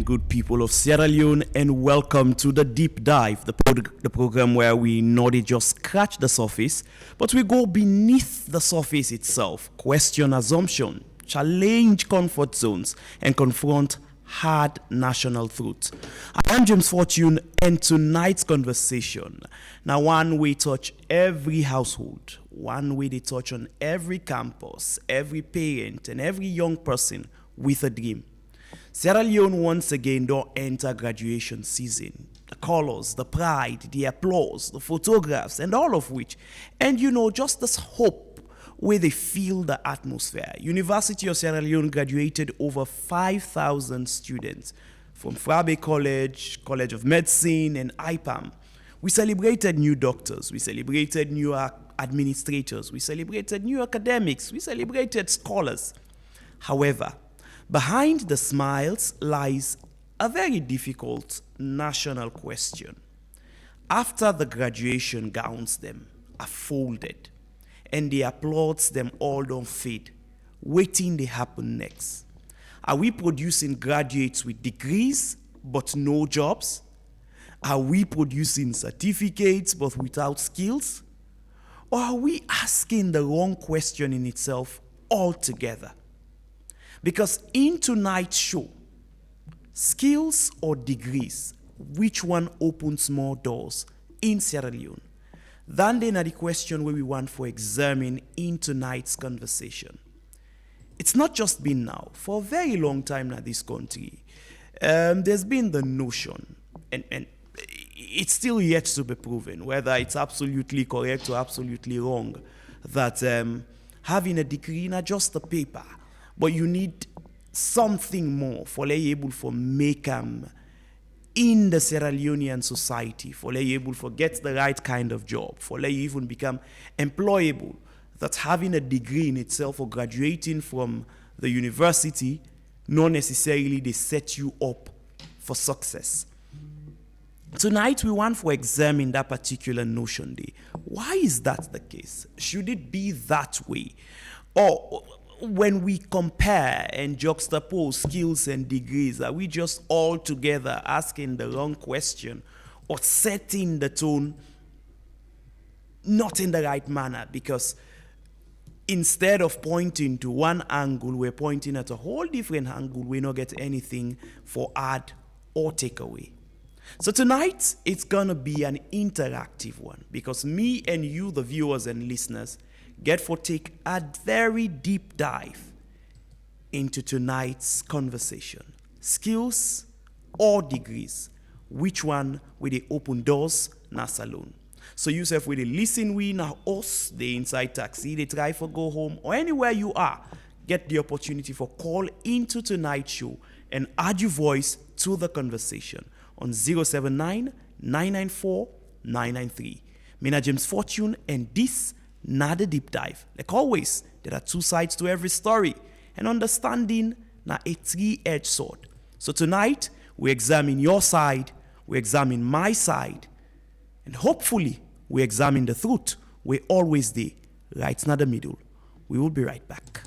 morning, good people of Sierra Leone, and welcome to the Deep Dive, the program where we not just scratch the surface, but we go beneath the surface itself, question assumption, challenge comfort zones, and confront hard national truths. I am James Fortune, and tonight's conversation, now one way touch every household, one way they touch on every campus, every parent, and every young person with a dream. Sierra Leone once again don't enter graduation season. The colors, the pride, the applause, the photographs, and all of which. And just this hope where they feel the atmosphere. University of Sierra Leone graduated over 5,000 students from Frabe College, College of Medicine, and IPAM. We celebrated new doctors. We celebrated new administrators. We celebrated new academics. We celebrated scholars. However, behind the smiles lies a very difficult national question. After the graduation gowns them are folded and the applauds them all don't fade, waiting they happen next. Are we producing graduates with degrees but no jobs? Are we producing certificates but without skills? Or are we asking the wrong question in itself altogether? Because in tonight's show, skills or degrees, which one opens more doors in Sierra Leone? Then the question where we want for examine in tonight's conversation. It's not just been now, for a very long time now this country, there's been the notion, and it's still yet to be proven, whether it's absolutely correct or absolutely wrong, that having a degree not just a paper, but you need something more for able for make in the Sierra Leonean society, for able for get the right kind of job, for even become employable. That having a degree in itself or graduating from the university, not necessarily they set you up for success. Tonight we want to examine that particular notion day. Why is that the case? Should it be that way? Or when we compare and juxtapose skills and degrees, are we just all together asking the wrong question or setting the tone not in the right manner? Because instead of pointing to one angle, we're pointing at a whole different angle. We don't get anything for add or take away. So tonight, it's going to be an interactive one because me and you, the viewers and listeners, get for take a very deep dive into tonight's conversation. Skills or degrees, which one will they open doors na salon? So yourself will they listen we na us, the inside taxi, they try for go home or anywhere you are, get the opportunity for call into tonight's show and add your voice to the conversation on 079 994 993. Mina James Fortune and this not a deep dive. Like always, there are two sides to every story, and understanding na a three-edged sword. So tonight, we examine your side, we examine my side, and hopefully, we examine the truth. We always there, right in the middle. We will be right back.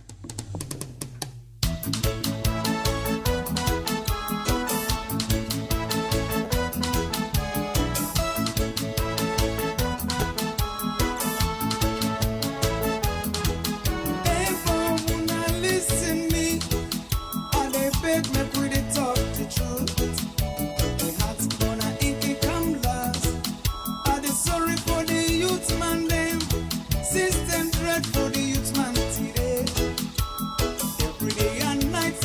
System dread for the youth man today. Every day and night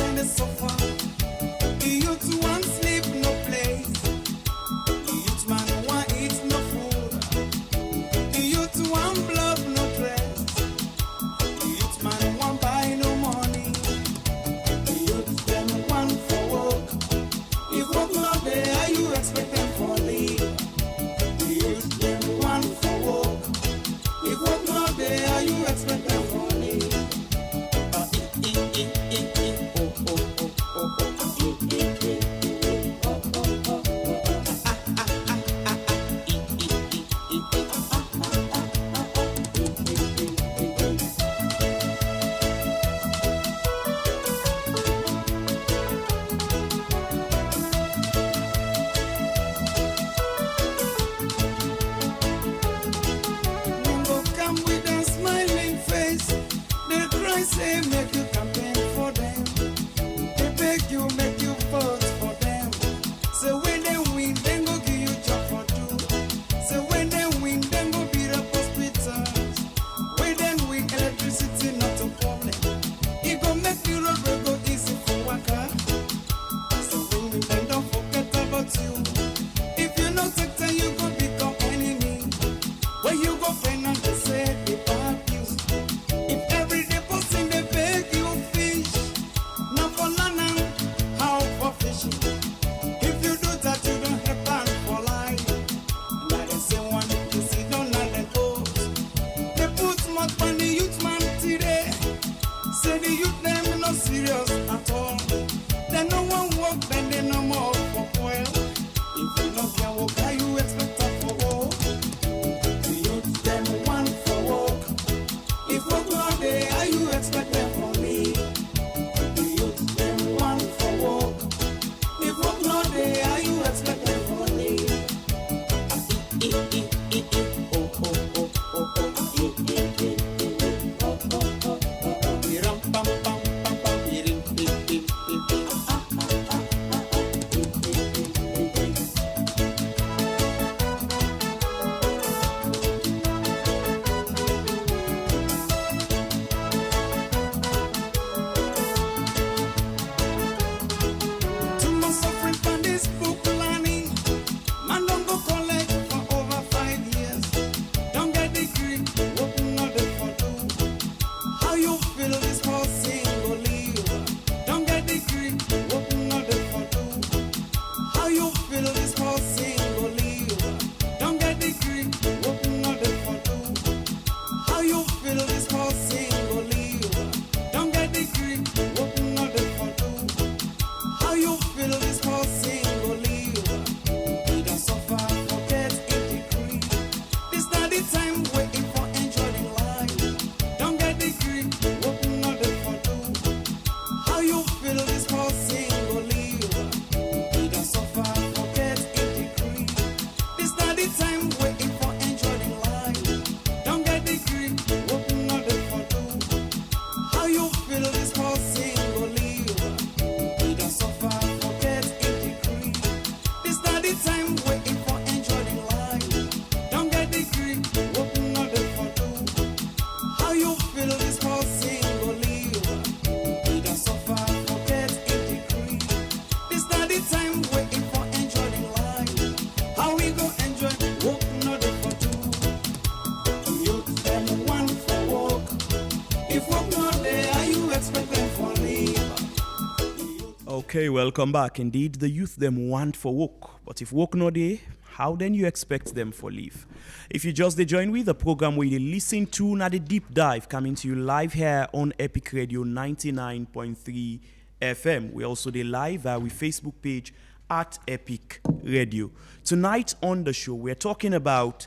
Okay, welcome back. Indeed, the youth them want for work, but if work no dey, how then you expect them for leave? If you just join with the program where you listen to now the deep dive coming to you live here on Epic Radio 99.3 FM. We also the live with Facebook page at Epic Radio. Tonight on the show, we're talking about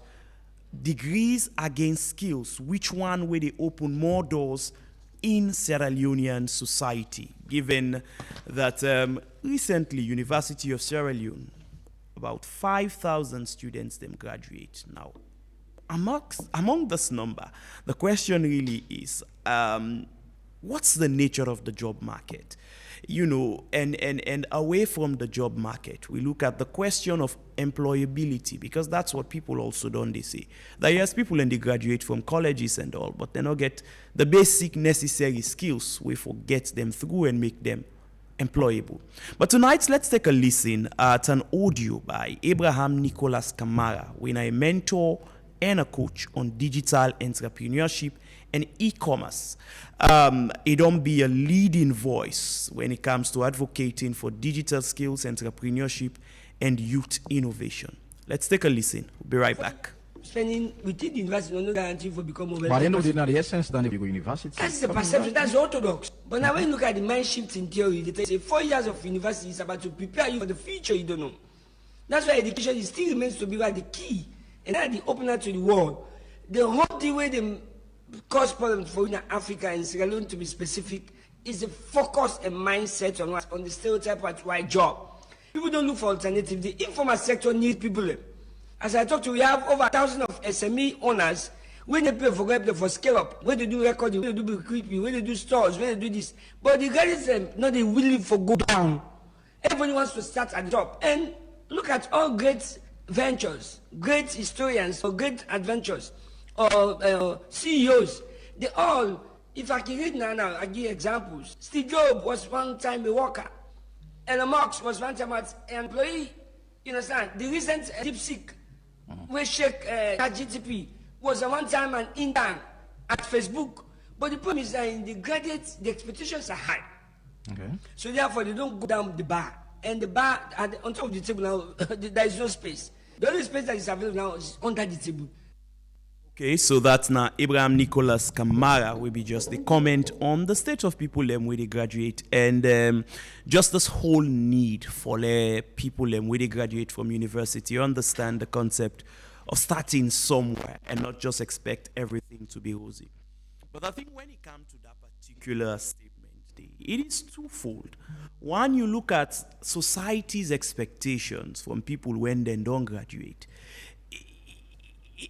degrees against skills. Which one will they open more doors in Sierra Leonean society, given that recently University of Sierra Leone, about 5,000 students them graduate now. Among this number, the question really is, what's the nature of the job market? You know, and away from the job market, we look at the question of employability, because that's what people also don't they say. That yes, people and they graduate from colleges and all, but they don't get the basic necessary skills. We forget them through and make them employable. But tonight, let's take a listen at an audio by Abraham Nicholas Kamara, when a mentor and a coach on digital entrepreneurship and e-commerce. It don't be a leading voice when it comes to advocating for digital skills, entrepreneurship, and youth innovation. Let's take a listen. We'll be right back. Spending within the university, no guarantee for becoming But I know they not the essence than the university. That's the perception. That's orthodox. But now when you look at the mind shift in theory, they say 4 years of university is about to prepare you for the future you don't know. That's why education still remains to be the key and not the opener to the world. The whole the way they cause problems for Africa and Sierra Leone, to be specific, is the focus and mindset on the stereotype of white job. People don't look for alternative. The informal sector needs people. As I talked to, we have over 1,000 of SME owners. When they pay for scale up, when they do recording, when they do recruitment, when they do stores, when they do this. But the guys them not they willing for go down. Everybody wants to start at the top. And look at all great ventures, great historians, or great adventures, or CEOs. They all, if I can read now, I give examples. Steve Jobs was one time a worker. Elon Musk was one time an employee. You understand? The recent DeepSeek, we shake ChatGPT, was at one time an intern at Facebook. But the problem is that in the graduates, the expectations are high. Okay. So therefore, they don't go down the bar. And the bar, on top of the table now, there is no space. The only space that is available now is under the table. Okay, so that's now Abraham Nicholas Kamara will be just the comment on the state of people when they graduate and just this whole need for people when they graduate from university understand the concept of starting somewhere and not just expect everything to be rosy. But I think when it comes to that particular statement, it is twofold. One, you look at society's expectations from people when they don't graduate.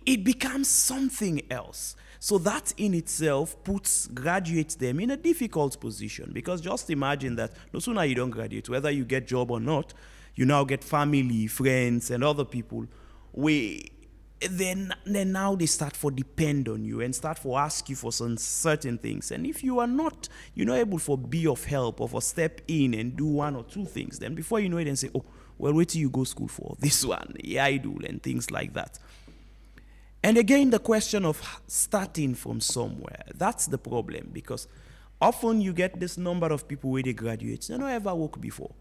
It becomes something else. So that in itself graduates them in a difficult position, because just imagine that no sooner you don't graduate, whether you get job or not, you now get family, friends, and other people. Then now they start for depend on you and start for ask you for some certain things. And if you are not, able for be of help or for step in and do one or two things, then before you know it, and say, oh, well, wait till you go school for this one, yeah, I do, and things like that. And again, the question of starting from somewhere, that's the problem, because often you get this number of people where they graduate, they don't ever work before.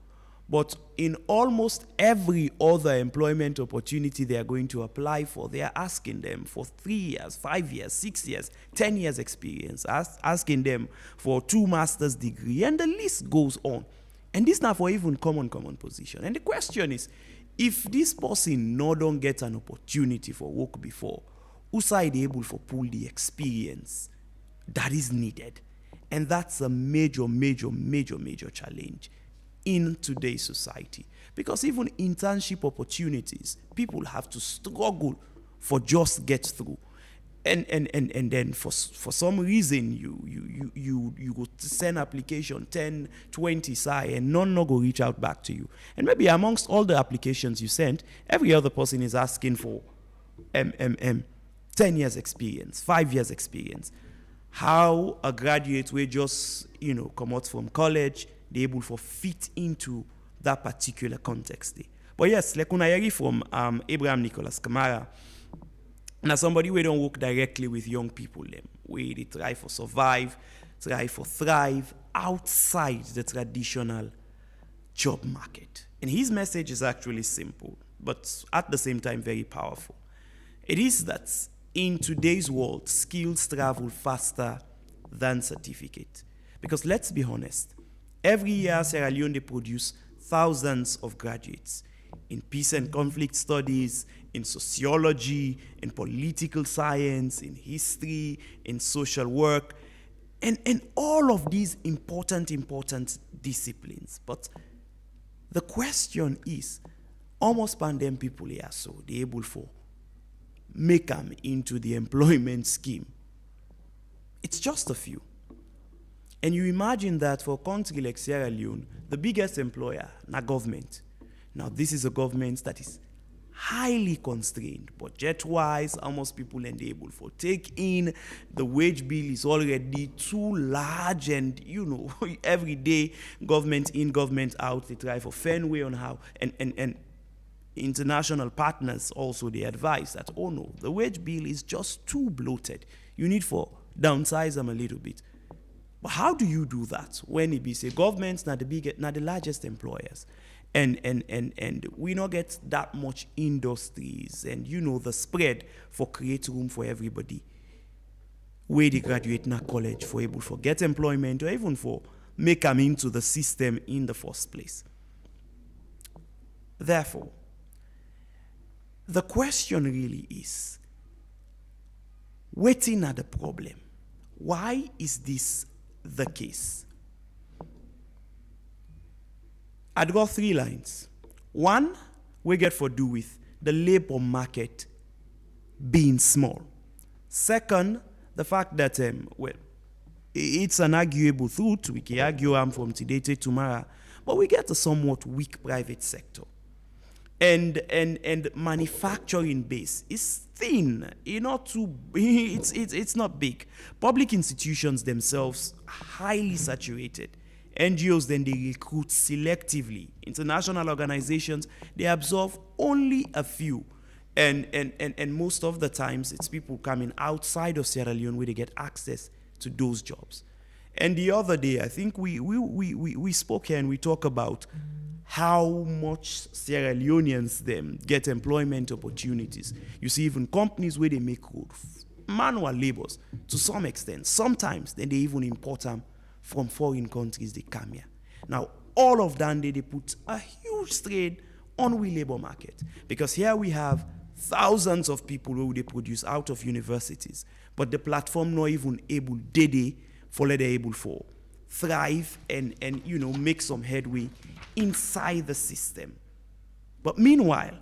But in almost every other employment opportunity they are going to apply for, they are asking them for 3 years, 5 years, 6 years, 10 years experience, asking them for 2 master's degree, and the list goes on. And this now for even common position. And the question is, if this person don't get an opportunity for work before, who's able for pull the experience that is needed? And that's a major challenge in today's society. Because even internship opportunities, people have to struggle for just get through. And then for some reason you go to send application 10, 20 and none go reach out back to you. And maybe amongst all the applications you sent, every other person is asking for 10 years experience, 5 years experience. How a graduate will just, come out from college, they able for fit into that particular context. But yes, like when I hear from Abraham Nicholas Kamara, now somebody we don't work directly with young people, where they try for survive, try for thrive outside the traditional job market. And his message is actually simple, but at the same time very powerful. It is that in today's world, skills travel faster than certificate. Because let's be honest, every year Sierra Leone they produce thousands of graduates in peace and conflict studies, in sociology, in political science, in history, in social work, and all of these important disciplines. But the question is, almost pandemic people here, so they're able for make them into the employment scheme. It's just a few. And you imagine that for a country like Sierra Leone, the biggest employer, not government. Now, this is a government that is highly constrained, budget-wise, almost people ain't able for take in. The wage bill is already too large, and every day, government in, government out, they try for Fenway on how, and international partners also, they advise that, oh no, the wage bill is just too bloated. You need for downsize them a little bit. But how do you do that when it be say governments not the largest employers, and we not get that much industries and the spread for create room for everybody where they graduate in a college for able for get employment or even for make them into the system in the first place. Therefore, the question really is, waiting at the problem. Why is this the case? I'd got 3 lines. One, we get for do with the labor market being small. Second, the fact that, it's an arguable truth. We can argue from today to tomorrow, but we get a somewhat weak private sector. And manufacturing base is thin. It's not big. Public institutions themselves are highly saturated. NGOs then they recruit selectively. International organizations, they absorb only a few. And most of the times, it's people coming outside of Sierra Leone where they get access to those jobs. And the other day, I think we spoke here and we talked about how much Sierra Leoneans them get employment opportunities. You see, even companies where they make code, manual labors to some extent. Sometimes then they even import them from foreign countries. They come here. Now, all of that they put a huge strain on we labor market, because here we have thousands of people who they produce out of universities, but the platform not even able for let they able for thrive and make some headway inside the system. But meanwhile,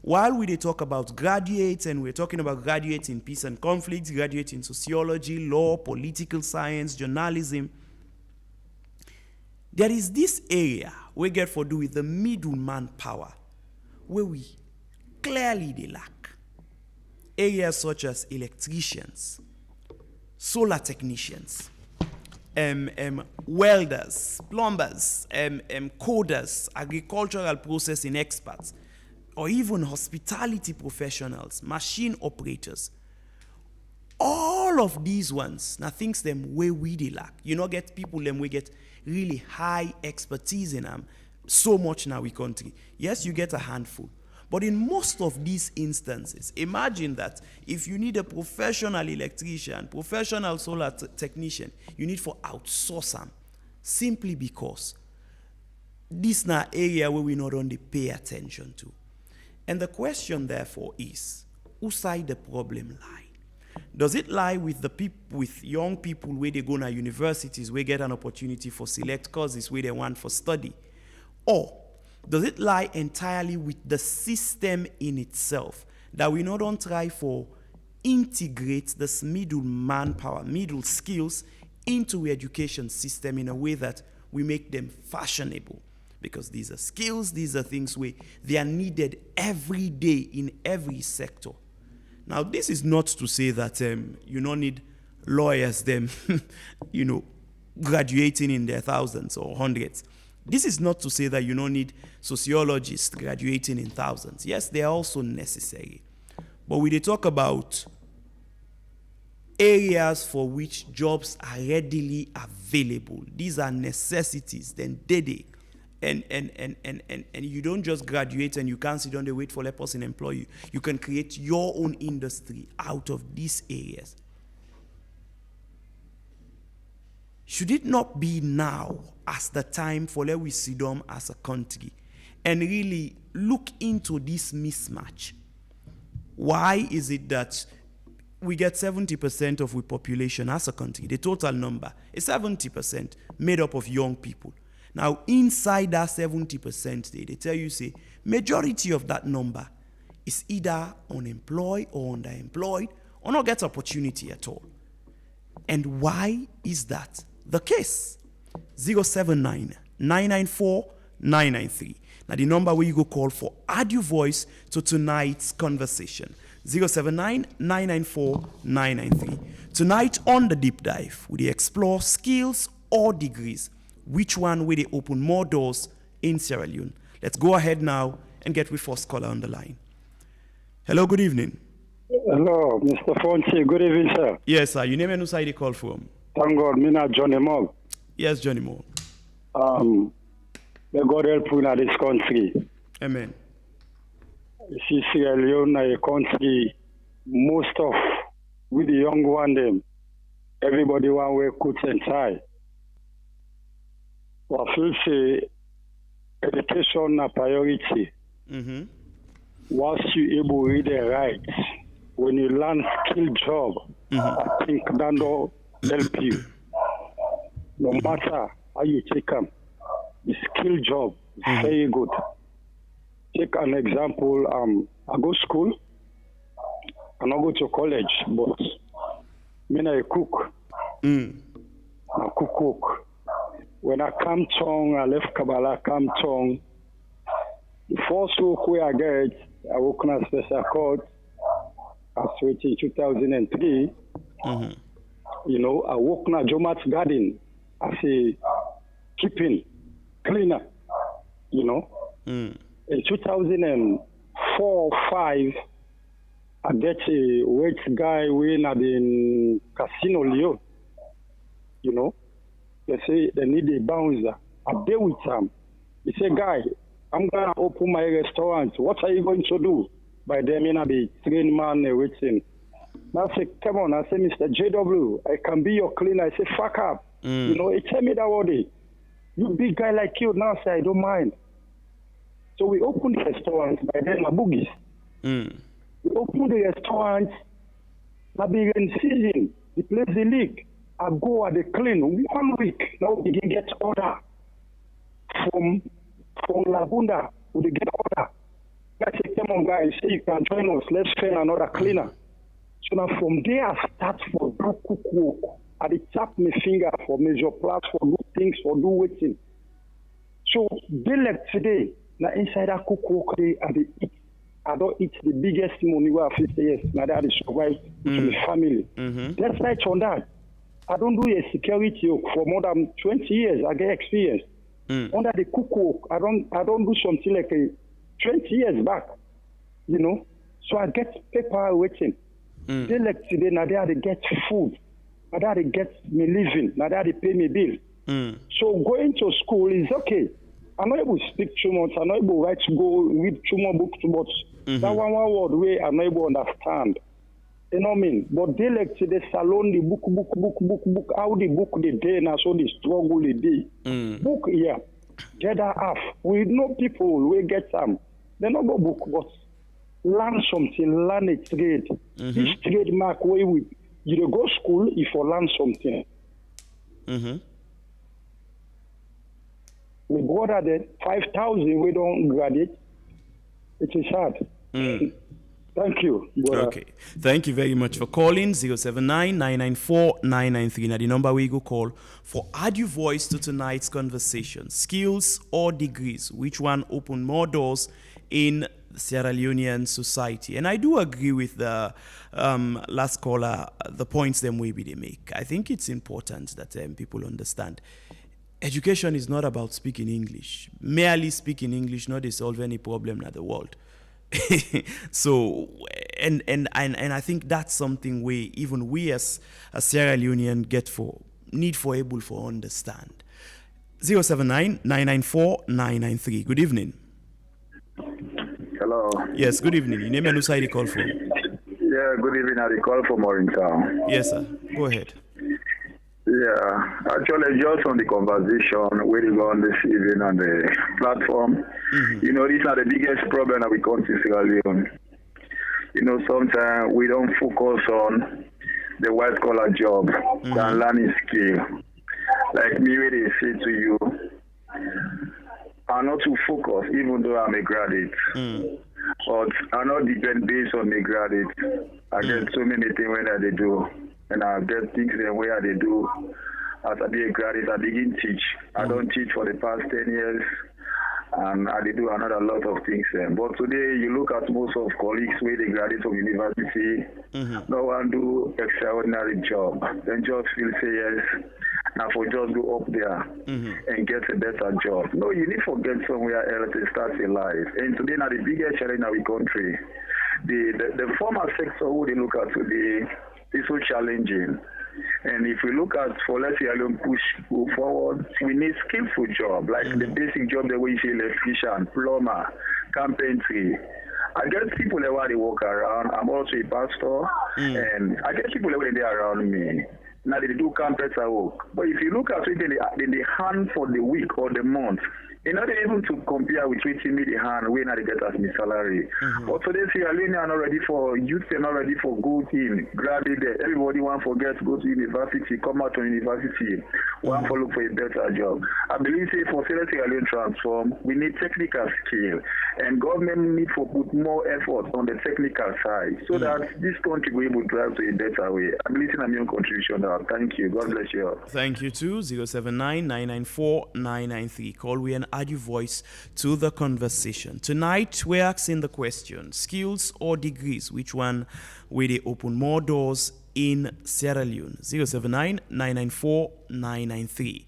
while we talk about graduates, and we're talking about graduates in peace and conflict, graduates in sociology, law, political science, journalism, there is this area we get for do with the middleman power, where we clearly they lack. Areas such as electricians, solar technicians, welders, plumbers, coders, agricultural processing experts, or even hospitality professionals, machine operators. All of these ones, now things them where we they lack. You know, get people them we get really high expertise in them so much now we country. Yes, you get a handful. But in most of these instances, imagine that if you need a professional electrician, professional solar technician, you need for outsource them, simply because this now area where we not only pay attention to. And the question therefore is, whose side the problem lie? Does it lie with the with young people where they go to universities, where get an opportunity for select courses where they want for study? Or does it lie entirely with the system in itself, that we not don't try for integrate this middle manpower, middle skills into the education system in a way that we make them fashionable? Because these are skills, these are things where they are needed every day in every sector. Now, this is not to say that you don't need lawyers, them, graduating in their thousands or hundreds. This is not to say that you don't need sociologists graduating in thousands. Yes, they are also necessary. But we they talk about areas for which jobs are readily available. These are necessities, then they. And you don't just graduate and you can't sit down and wait for a person to employ you. You can create your own industry out of these areas. Should it not be now as the time for let we sit down as a country and really look into this mismatch? Why is it that we get 70% of our population as a country? The total number is 70% made up of young people. Now, inside that 70%, they tell you, say, majority of that number is either unemployed or underemployed or not get opportunity at all. And why is that the case? 079-994-993. Now, the number where you go call for add your voice to tonight's conversation. 079-994-993. Tonight on The Deep Dive, we explore skills or degrees. Which one will they open more doors in Sierra Leone? Let's go ahead now and get with first caller on the line. Hello, good evening. Hello, Mr. Fonsi. Good evening, sir. Yes, sir. Your name and who side you call from? Thank God, me not Johnny Moore. Yes, Johnny Moore. May God help you in this country. Amen. You see, Sierra Leone is a country, most of, with the young one, them, everybody want to coach and try. So I feel say education a priority. Mm-hmm. Once you able to read and write, when you learn skill job, I think that will help you. No matter how you take them, the skill job is very good. Take an example. I go to school. I not go to college, but me I cook. I cook. When I come town, I left Kabbalah, come town. The first work where I get, I work on a special court. I switched in 2003. I work in a Jomat's garden as a keeping cleaner. In 2004 or 5, I get a rich guy when at the casino Leo. You know, they say they need a bouncer. I deal with him. He say, guy, I'm gonna open my restaurant. What are you going to do? By then, I be trained man waiting. I say, come on. I say, Mr. JW, I can be your cleaner. I say, fuck up. You know, he tell me that all day. You big guy like you now say I don't mind. So we opened the restaurant by then my boogies. We opened the restaurant, I be in season, the place the leak. I go at the clean 1 week. Now we can get order from Lagunda. We get order. I say, come on guys, say you can join us, let's find another cleaner. So now from there I start for do cook work. I dey tap my finger for measure plats, for do things, for do waiting. So they like today, now inside that cook work day, I don't eat the biggest money where I feel say yes, now that I survive with my family. Let's write on that. I don't do a security work for more than 20 years. I get experience. Under the cook work, I don't do something like 20 years back, you know. So I get paper waiting. They like today, now they get food. Now they get me living. Now they pay me bill. So going to school is okay. I'm not able to speak too much. I'm not able to go read too much books too much. That one word way I'm not able to understand. You know what I mean? But they like to the salon, the book. How the book the day now, so the struggle the day. Book here, get that half. We know people we get some. They not go book, but learn something, learn a trade. This trademark way we you go school if you learn something. My brother then 5,000 we don't graduate. It is hard. Thank you, brother. Okay. Thank you very much for calling 079-994-993. Now the number we go call for add your voice to tonight's conversation. Skills or degrees, which one open more doors in Sierra Leonean society? And I do agree with the last caller, the points them maybe they make. I think it's important that people understand. Education is not about speaking English. Merely speaking English not to solve any problem in the world. So, and I think that's something even we as a Sierra Leonean need for able to understand. 079-994-993. Good evening. Hello. Yes, good evening. Your name and who side you call from? Yeah, good evening. I call from Morrington. Yes, sir. Go ahead. Yeah, actually, just on the conversation where you go on this evening on the platform, you know, these are the biggest problem that we come to Sierra Leone. You know, sometimes we don't focus on the white collar job than learning skill. Like me, where they say to you, I'm not too focused, even though I'm a graduate. But I not depend based on the graduate. I get so many things when they do. And I get things the way they do. As I be a graduate, I begin teach. I don't teach for the past 10 years. And I do another lot of things. But today, you look at most of colleagues where they graduate from university, no one do extraordinary job. Then just feel say yes. Now for just go up there and get a better job. No, you need to get somewhere else to start a life. And today now the biggest challenge in our country, the formal sector who they look at today is so challenging. And if we look at for let's say alone push go forward, we need skillful job, like the basic job that we say electrician, plumber, carpentry. I get people that they walk around. I'm also a pastor, and I get people that they around me. Now they do carpenter work. But if you look at it in the hand for the week or the month, you're not able to compare with treating me the hand when they get as my salary. But today, Sierra Leone are not ready for youth, they're not ready for good in graduate. Everybody want to forget to go to university, come out from university, want to look for a better job. I believe say for Sierra Leone transform, we need technical skill, and government need to put more effort on the technical side so that this country will be able to drive to a better way. I believe in a new contribution now. Thank you. God bless you all. Thank you too. 079-994-993. Call we and add your voice to the conversation. Tonight, we're asking the question, skills or degrees, which one will they open more doors in Sierra Leone? 079-994-993.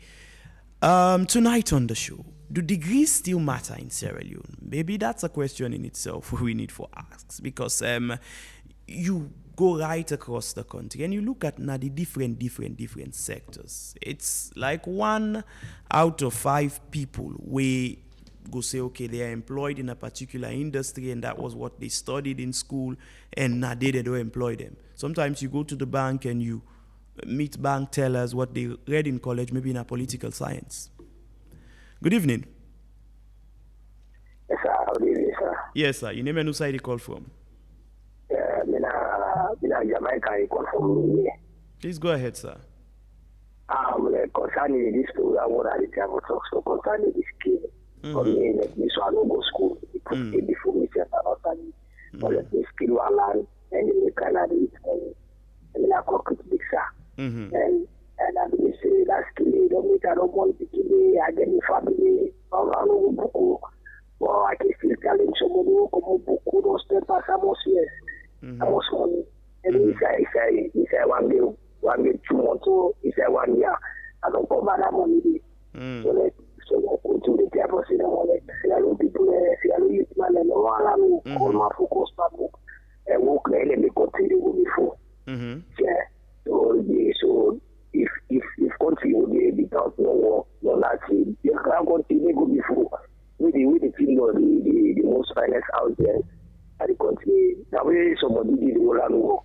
Tonight on the show, do degrees still matter in Sierra Leone? Maybe that's a question in itself we need to ask, because you go right across the country and you look at now the different sectors. It's like 1 out of 5 people we go say, okay, they are employed in a particular industry and that was what they studied in school, and now they don't employ them. Sometimes you go to the bank and you meet bank tellers what they read in college, maybe in a political science. Good evening. Yes, sir. Good evening, sir. Yes, sir. Your name and who side you call from? Jamaica, I call from me. Please go ahead, sir. Concerning this program, what I tell talk so concerning this kid. For me, let me so I don't go school because it before me say I not study. But let me skill one land and you can add it and I cook it big, sir. And I will say that skill don't make I don't want to kill me. I get my family. I don't go. Well, I can still tell him somebody who come up with those papers. I must yes. I must money. And he said 1 day, 2 months, he said 1 year. I don't come back that money. So let's go to the table, see the money. See a lot of people, see a lot of youth man, and all I know, call my focus back up. And work there, let me continue before. Yeah. So if country will be without no work, no nothing, you can't continue go before. With the thing or the most finest out there at the country. That way somebody did all and work.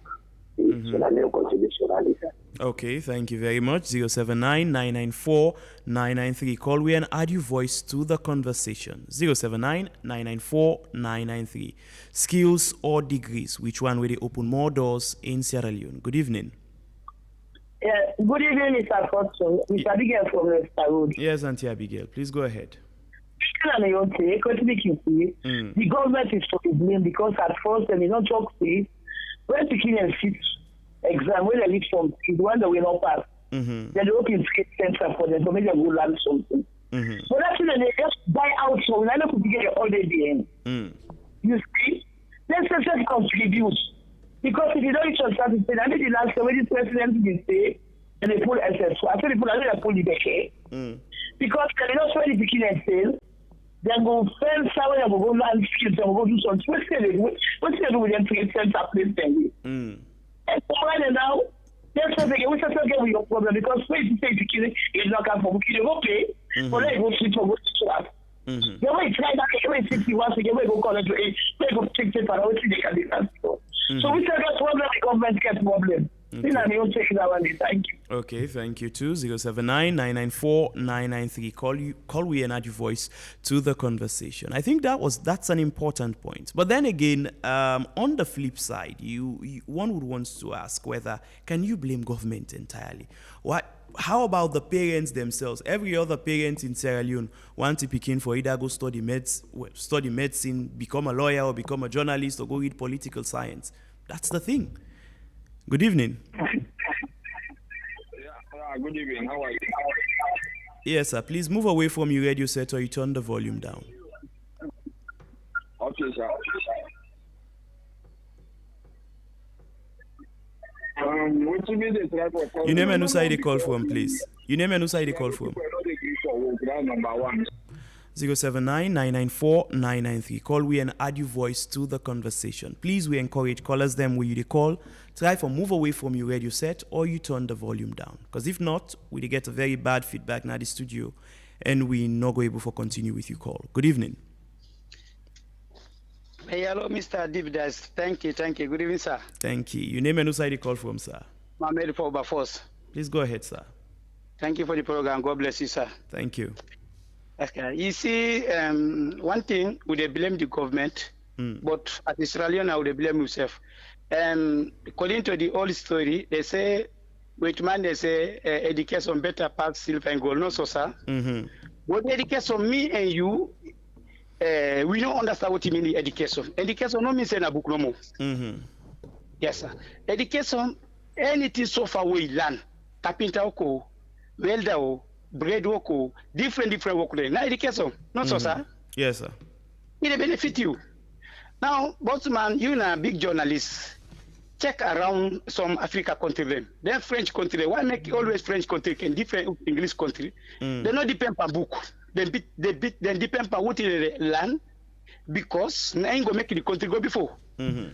So that no contribution and this. Okay, thank you very much. 079-994-993. Call we and add your voice to the conversation. 079-994-993. Skills or degrees, which one will they open more doors in Sierra Leone? Good evening. Yeah, good evening, Mr. Fortune. Mr. Abigail from Leicester Road. Yes, Auntie Abigail, please go ahead. The government is to be blamed because at first they not talk to when picking and sit exam when they leave from is one that will not pass. Then they open skate center for them to make them go learn something. But actually they just buy out so we not to get your order the end. You see? Let's just contribute. Because if you don't each other something, I think the last time this president will say and they pull SS. So I tell people I think they pull the back. Because they don't swear the picking and sale. Then go fence somewhere and go land skills and go do something. What's they do with them to center place then? And so right now, that's what we start to get with your problem because when you say the killing is not come from killing, go pay, but then go sleep or go to swap. The way it's like that, the way 61, the way go college, they go take it for how they can be transport. So we said that's problem, the government gets problem. Thank you. Okay, thank you too. 079-994-993. Call we and add your voice to the conversation. I think that's an important point. But then again, on the flip side, one would want to ask whether can you blame government entirely? How about the parents themselves? Every other parent in Sierra Leone wants to pick in for either go study medicine, become a lawyer, or become a journalist, or go read political science. That's the thing. Good evening. Good evening. How are you? Yes, sir. Please move away from your radio set or you turn the volume down. Okay, sir. Your name and who side you call from, please. Your name and who side you call from. 079-994-993. Call we and add your voice to the conversation. Please, we encourage callers them where you call. Try for move away from your radio set or you turn the volume down. Because if not, we get a very bad feedback now the studio and we not go able to continue with your call. Good evening. Hey, hello, Mr. Dividas. Thank you. Good evening, sir. Thank you. Your name and who side you call from, sir? Mohamed for Bafos. Please go ahead, sir. Thank you for the program. God bless you, sir. Thank you. Okay. You see, one thing, would they blame the government, but at Australian, I would blame yourself. According to the old story, they say, education better pass silver and gold. No, so, sir. But education, me and you, we don't understand what you mean education. Education no means in a book no more. Yes, sir. Education, anything so far we learn. Carpenter oko, welder o, bread work, different work. Now education, not so, sir. Yes, sir. It benefit you. Now, Bossman, you're a big journalist. Check around some Africa country. Then French country. Why make always French country and different English country? They not depend on book. They depend on what they learn because na ain't go make the country go before.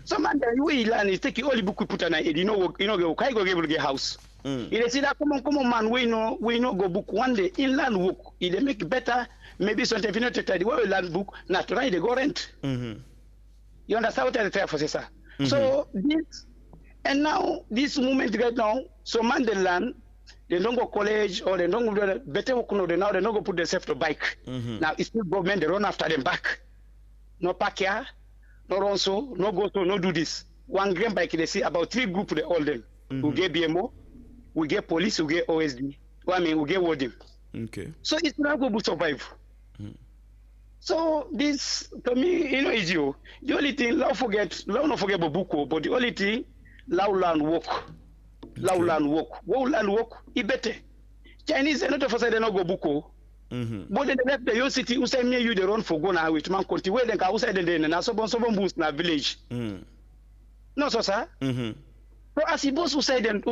Some man the way he learn is take all the book we put on head, go kai go get house. He say that come on man, we no go book one day in land work. He dey make better, maybe something if you not take the way we learn book, not try they go rent. You understand what I try for say, sir? So this and now this moment right now, so man they learn, they don't go college or they don't go better work no, they now they don't go put themselves to bike. Now it's still government, they run after them back. No park here, no run so, no go to, no do this. One grand bike they see about 3 groups they all them. We get BMO, we get police, we get OSD. Well, I mean we get warden. Okay. So it's not going to survive. So this to me, is you. The only thing, not forget Bobuko, but the only thing, land work. Land work, it better. Chinese, a lot of us they not go Buko. But they left the city who say me you they run for go now with man country where they can outside the then and so boost na village. No so sir. So as the boss who say them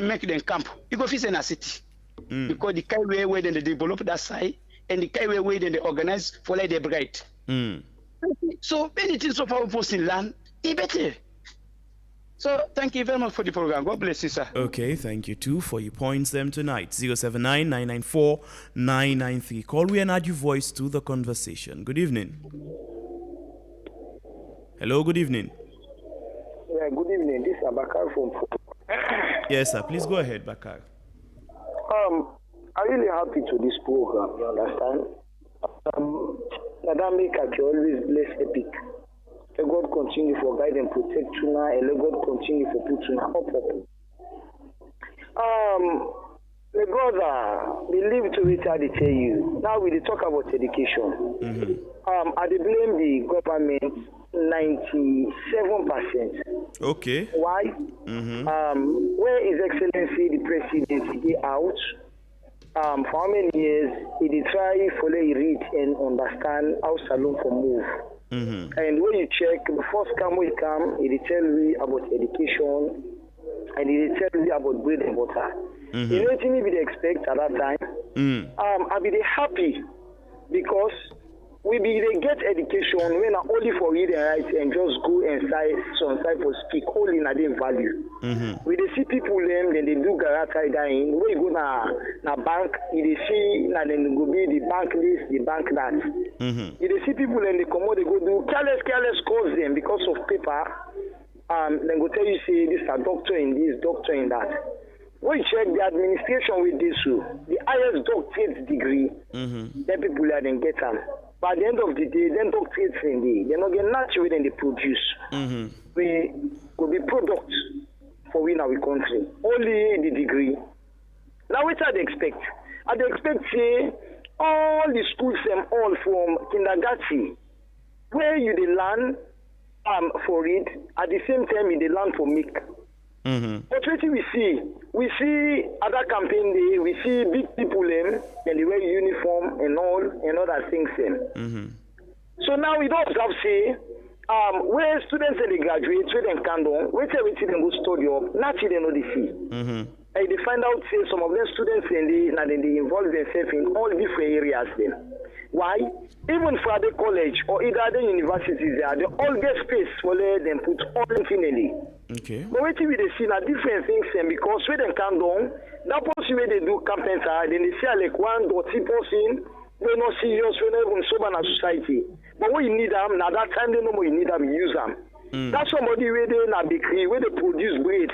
make them camp, you go fit in a city. Because the kind where they develop that side and the kind where they organize for like the bride. So anything so far posting land, it better. So thank you very much for the program. God bless you, sir. Okay, thank you too for your points them tonight. 079-994-993. Call we and add your voice to the conversation. Good evening. Hello, good evening. Yeah, good evening. This is Abakar from. Yes, sir. Please go ahead, Bakar. I'm really happy to this program. You understand? Madam Maker can always bless Epic. Let God continue for guide and protect Tuna, and let God continue for put Tuna up. The brother, believe to it, I tell you. Now we talk about education. I blame the government 97%. Okay. Why? Where His Excellency the President he out? For how many years he did try to read and understand how Salon for move? And when you check, the first time we come, he did tell me about education and he did tell me about bread and butter. You know what we did expect at that time? I be happy because we be they get education when not only for read and write and just go and side for speak only in a value. We they see people then they do garata dying. When you go na bank, you see na then go be the bank this, the bank that. You they see people and they come out they go do careless cause them because of paper. Then go tell you say this a doctor in this, doctor in that. When you check the administration with this, the highest doctorate degree, then people are then get them. By the end of the day, then doctorates in they're not getting natural than they produce. We will be products for we in our country. Only the degree. Now what I expect? I expect say all the schools and all from kindergarten where you they learn for it at the same time you they learn for make. But what we see other campaign day, we see big people and they wear uniform and all and other things So now we don't observe say where students they graduate, where they can do, where they go study up, naturally they know they see. And they find out say some of them students and they involve themselves in all different areas then. Why? Even for the college or either the universities they all get space for them put all infinitely. Okay. But what we they see now different things and because when they can do that person where they do carpenter, then they see like one dirty person, they not serious, we not even sober in a society. But when you need them, now that time they know more you need them, use them. That's somebody where they in a bakery, where they produce bread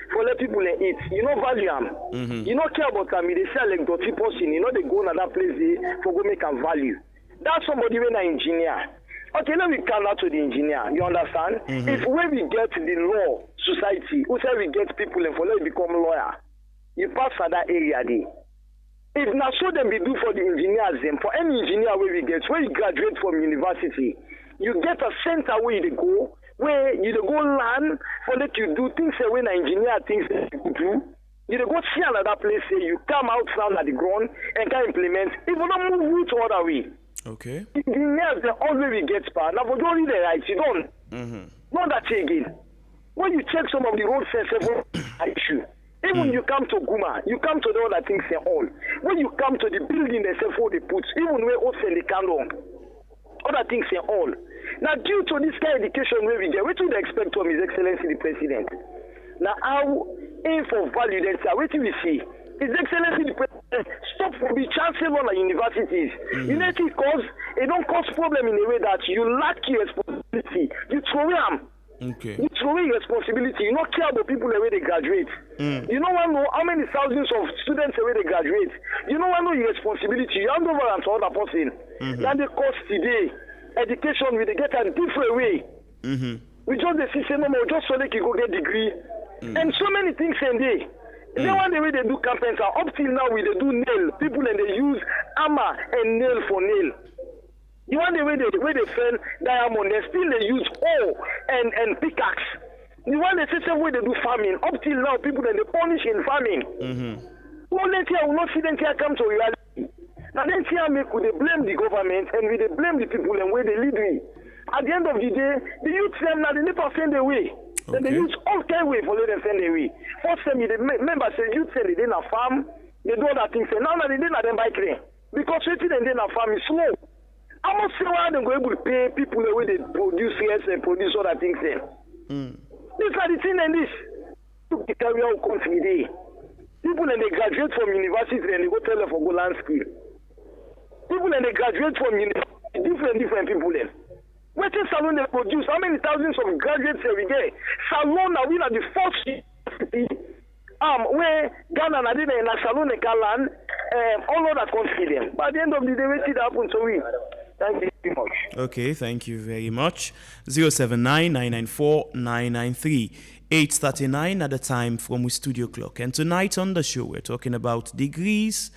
for let people eat. You know value them. You don't care about them, they say like dirty person, you know they go another place for go make them value. That's somebody when an engineer. Okay, let me come out to the engineer. You understand? If when we get the law society, who say we get people and for let become lawyer, you pass for that area there. If not so then we do for the engineers then for any engineer where we get when you graduate from university, you get a center where you go, where you go learn for let you do things when an engineer things that you do. You go see another place, you come out down at the ground and can implement, even not move route other way. Okay. Engineers, they always get part. Now, but don't read the rights, you don't. Not that again. When you check some of the road sensible issue, even you come to Guma, you come to the other things and all. When you come to the building themselves, what they put, even where also they can on. other things and all. Now, due to this kind of education where we get, what do they expect from His Excellency the President? Now, how aim for value, then, sir, what do we see? His Excellency the President, stop for the chancellor of universities. You know, it don't cause problem in a way that you lack your responsibility. You throw them. Okay. You throw away your responsibility. You don't care about people the way they graduate. You don't want to know how many thousands of students the way they graduate. You don't want to know your responsibility. You hand over to another person. Then they cost today. Education we they get a different way. We just the system just so they can go get degree. And so many things in there. Then one the way they do carpenter, up till now we they do nail. People and they use hammer and nail for nail. The one the way they fell diamond, they still they use hoe and pickaxe. The one the system where they do farming, up till now people and they punish in farming. One day will not see them here come to reality. Now then here make we they blame the government and we they blame the people and where they lead we. At the end of the day, the youth them now they never send away. Then they use all kind way for let them send away. First time the members say youth say they didn't farm, they do other things. Now they didn't them buy crane. Because waiting and then farm is slow. How much why they go able to pay people the way they produce yes and produce other things then? These are the things and this. To carry out confidence. People and they graduate from university and they go tell them for go land school. People and they graduate from university, different people then. What is salon they produce? How many thousands of graduates every day? Salon now we are the first university where Ghana and Adina and Salon and Kalan all other country them. But at the end of the day, we see that happen to we. Thank you very much. Okay, thank you very much. 079-994-993. 8:39 at the time from we studio clock. And tonight on the show, we're talking about degrees,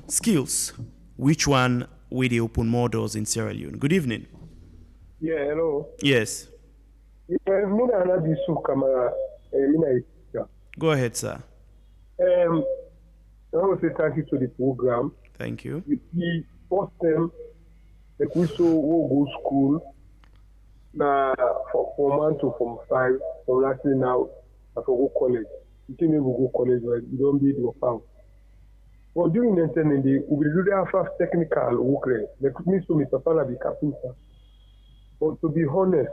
skills. Which one will they open more doors in Sierra Leone? Good evening. Yeah, hello. Yes. Go ahead, sir. I want to say thank you to the program. Thank you. The first time, the Kuso will go school now for Form 1 to Form 5, from last year now, I go college. You think we will go college, right? You don't be your farm. But during the internet, we will do the first technical work. Like me, so Mr. Pala be carpenter. But to be honest,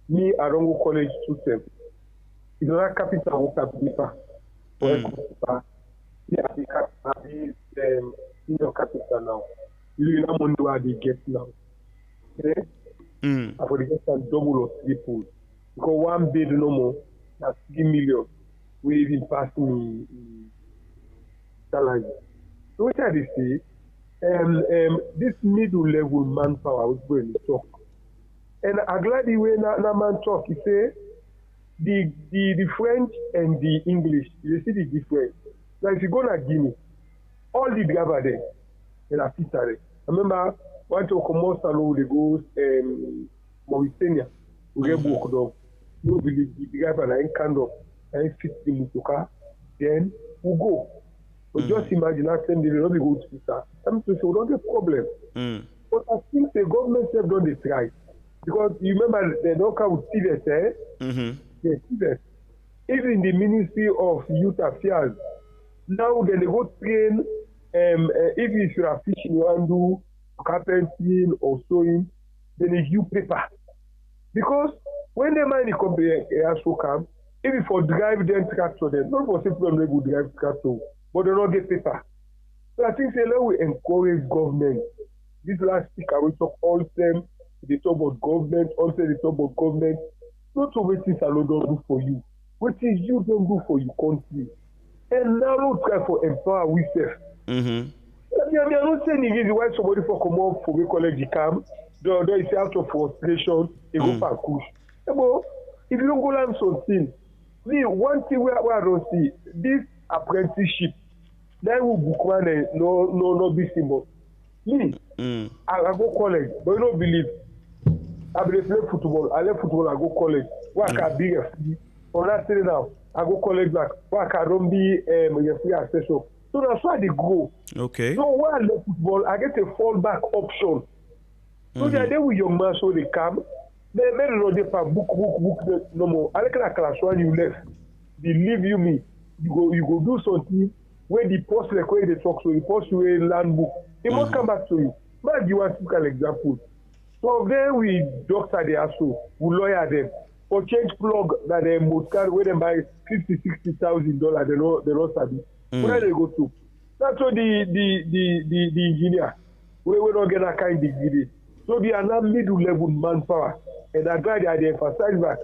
me, I don't go college to them. It's not capital work at paper. Yeah, I be senior capital now. You know money where they get now. Okay? I for the get some double or triple. Because one bed no more, that's 3 million. We even pass me salary. So what I say, this middle level manpower was going to talk. And I'm glad the way na man talk, he say the French and the English, you see the difference. Like if you go to Guinea, all the driver there, and I I remember when to come out salon, they go Mauritania, we get work done. No believe the driver and kind of and fit the motor, then we go. But just imagine that time they will not be go to Peter. I'm to say we don't get problem. But I think the government have done this right. Because you remember the local with TVS, Yes, TVS. Even the Ministry of Youth Affairs, now they go train, if you are fishing, you want to do carpentering or sewing, then they give paper. Because when the money come to the come, if you for drive them tractor, then not for simple they go drive tractor, but they don't get paper. So I think say we encourage government. This last speaker we talk all them, they talk about government, also they talk about government. Not to wait things alone don't do for you. What is you don't do for your country. And now don't try for empower ourselves. I'm not saying it is why somebody for come up for we college the camp, there is out of frustration, they go for a push. But if you don't go learn something, me, one thing where I don't see, this apprenticeship, that will book one and no be simple. Me, I go college, but you don't believe. I play football, I left football, I go college. Why can be a free? For that thing now, I go college back. Why can be a free access? So that's why they go. Okay. So when I left football, I get a fallback option. So they are there with your man, so they come. They don't they book no more. I like that class when you left. They leave you me. You go do something where the post like where they talk, so the post you a land book. They must come back to you. But you want to look an example. So then we doctor the ASO, we lawyer them. For change plug that they most carry where they buy $60,000, they don't study. Where they go to? That's what the engineer. We don't get that kind of degree. So they are now middle level manpower. And that's why they emphasize that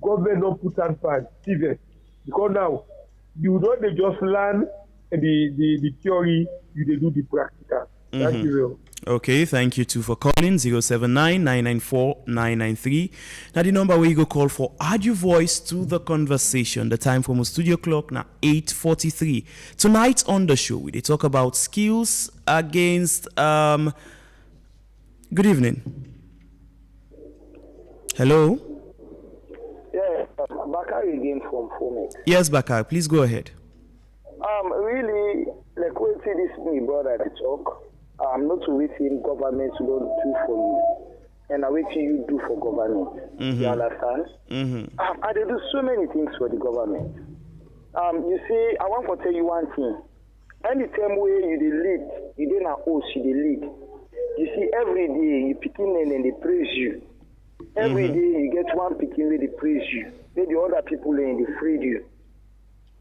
government don't put on fast, because now you don't just learn the theory, you they do the practical. Thank you. Okay, thank you too for calling 079-994-993. Now the number where you go call for add your voice to the conversation. The time from a studio clock now 8:43. Tonight on the show we talk about skills against good evening. Hello? Yeah, Bakar again from Fomex. Yes, Bakar, please go ahead. Really, like we see this me brother they talk. Not to waiting government to don't do for you, and I waiting you do for government. You understand? I they do so many things for the government. You see, I want to tell you one thing. Anytime where you the lead, you didn't host you the lead. You see, every day you picking and they praise you. Every day you get one picking where they praise you. Then the other people they praise you.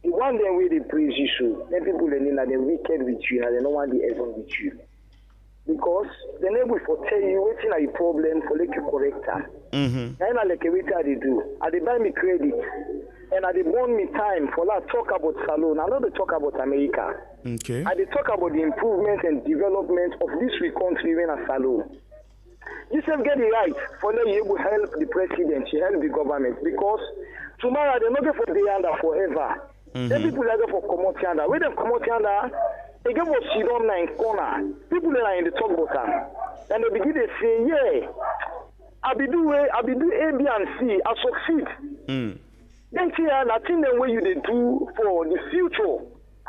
The one them where they praise you, so then people they are wicked with you and they don't want the heaven with you. Because the neighbor for tell you waiting at a problem for like you correct her. And I like a waiter they do. And they buy me credit. And they burn me time for that talk about salon. I know they talk about America. Okay. And they talk about the improvement and development of this free country when a salon. You self get the right for them you will help the president, you help the government, because tomorrow they're not going for the under forever. Then people are going for commodity under. When they commodity under, they get what she don't in corner. People are in the top bottom. And they begin to say, yeah, I be do A, B, and C, I succeed. Then here, I think the way you they do for the future.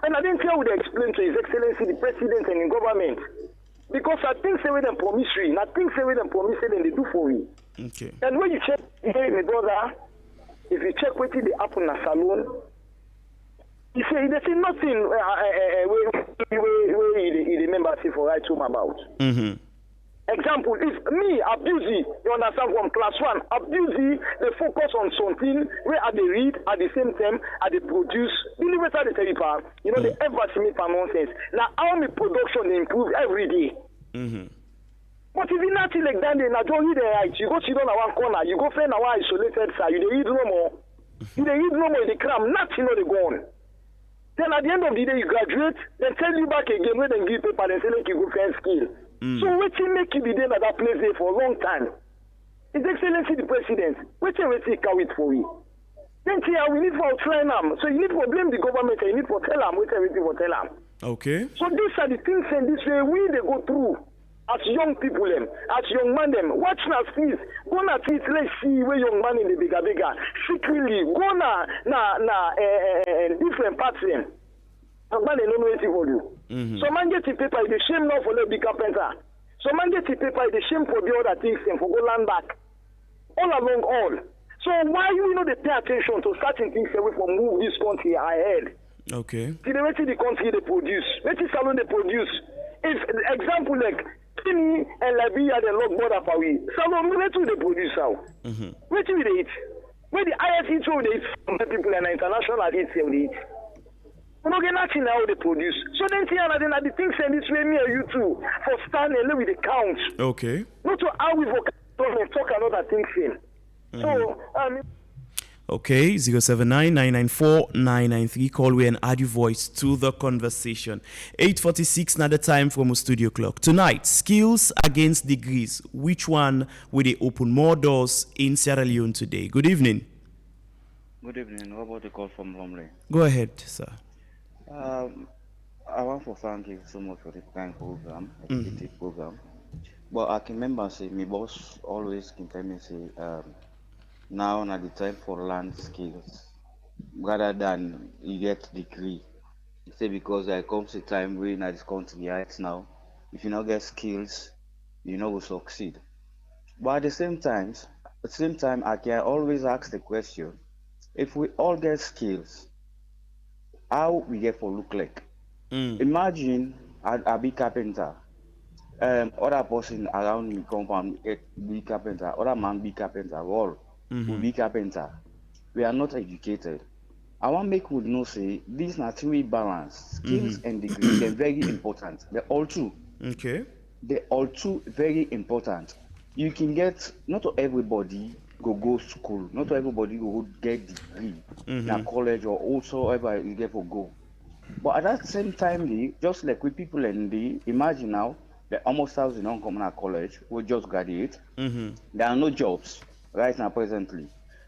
And I didn't tell you they explain to His Excellency the President and the government. Because I think say with them promissory, and I think say with them promissory and they do for you. Okay. And when you check my brother, if you check what they happen in a salon, you say they say nothing where you remember say for right home about. Example, if me abuse you understand from class 1, abuse they focus on something where I they read at the same time I they produce. Believe it or not, you know they ever see me for nonsense. Now how my production they improve every day. But if you not like that, then I don't read the right. You go sit down at one corner, you go find a one isolated side, you they read no more. You they read no more, they cram, nothing no they go on. Then at the end of the day you graduate, then tell you back again when they give paper and say like you go find skill. So waiting make you be there at that place there for a long time. His Excellency the President, waiting can wait for you. Then here we need for train them. So you need to blame the government and you need to tell them, waiting for tell them. Okay. So these are the things and this way we they go through as young people them, as young man them. Watch now please. Go na please let's see where young man in the bigger. Secretly, go na different parts them. Some man they don't know anything for you. Some man get the paper, they shame now for the big carpenter. Some man get the paper, they shame for the other things and for go land back. All along all. So why you know they pay attention to certain things away for move this country ahead? Okay. See the way the country they produce, what is salon they produce. If example like Kini and Liberia they lock border for we. Salon where do they produce now? Where do they eat? Where the IFE show they eat from the people and international eat they eat. We don't get nothing how they produce. So then the things and this way me or you too for standing with the count. Okay. Not to how we talk another thing thing. So Okay, 079-994-993. Call we and add your voice to the conversation. 8:46 now the time from a studio clock. Tonight, skills against degrees. Which one will they open more doors in Sierra Leone today? Good evening. Good evening. How about the call from Lumley? Go ahead, sir. I want to thank you so much for the kind program, educative program. But I can remember say my boss always can tell me say now not the time for learn skills rather than you get degree. He say because there comes a time when in this country right now, if you not get skills, you know will succeed. But at the same time I can always ask the question, if we all get skills, how we get for look like? Imagine I be carpenter. other person around me compound be carpenter, other man be carpenter, all will be carpenter. We are not educated. I want make would know say these are three balance skills and degrees. They're very important. They're all two. Okay. They're all two very important. You can get not everybody go school, not everybody go get degree in college or also ever you get for go. But at that same time, just like with people in the imagine now, the almost 1,000 don't come out college, we just graduate. There are no jobs right now presently.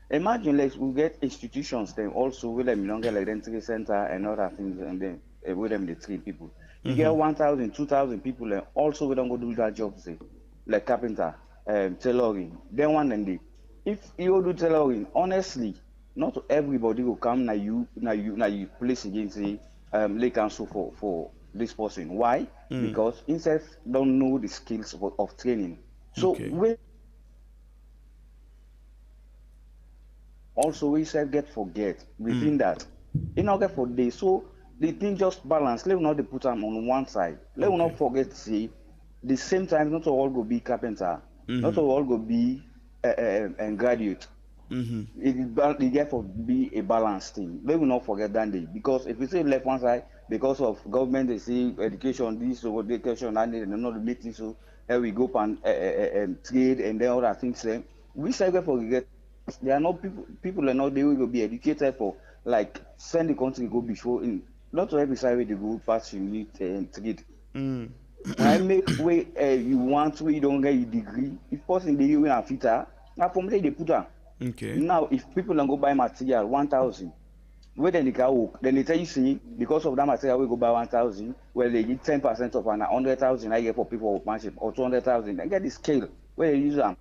Imagine like we get institutions then also with them don't get like the center and other things and then with them the 3 people. You get 1,000, 2,000 people and also we don't go do that job say like carpenter, tailoring. Then one and day. If you do tailoring, honestly, not everybody will come now you place against the lay council for this person. Why? Because instead don't know the skills of training. So we also we said get forget within that. In order for this, so the thing just balance. Let not put them on one side. Let not forget see the same time not all go be carpenter, not all go be and graduate. It therefore be a balanced thing. They will not forget that day because if you say left one side because of government, they say education, this or education, and they're not making so here we go and trade and then other things. Then we say for forget there are no people are not they will be educated for like send the country go before in not every side where they go pass you need and trade. I make way you want where you don't get your degree. If person they win a fitter, now from there they put on. Okay. Now if people don't go buy material 1,000, where then they can work, then they tell you see because of that material we go buy 1,000, where they give 10% of an 100,000 I get for people of partnership or 200,000. I get the scale where they use them.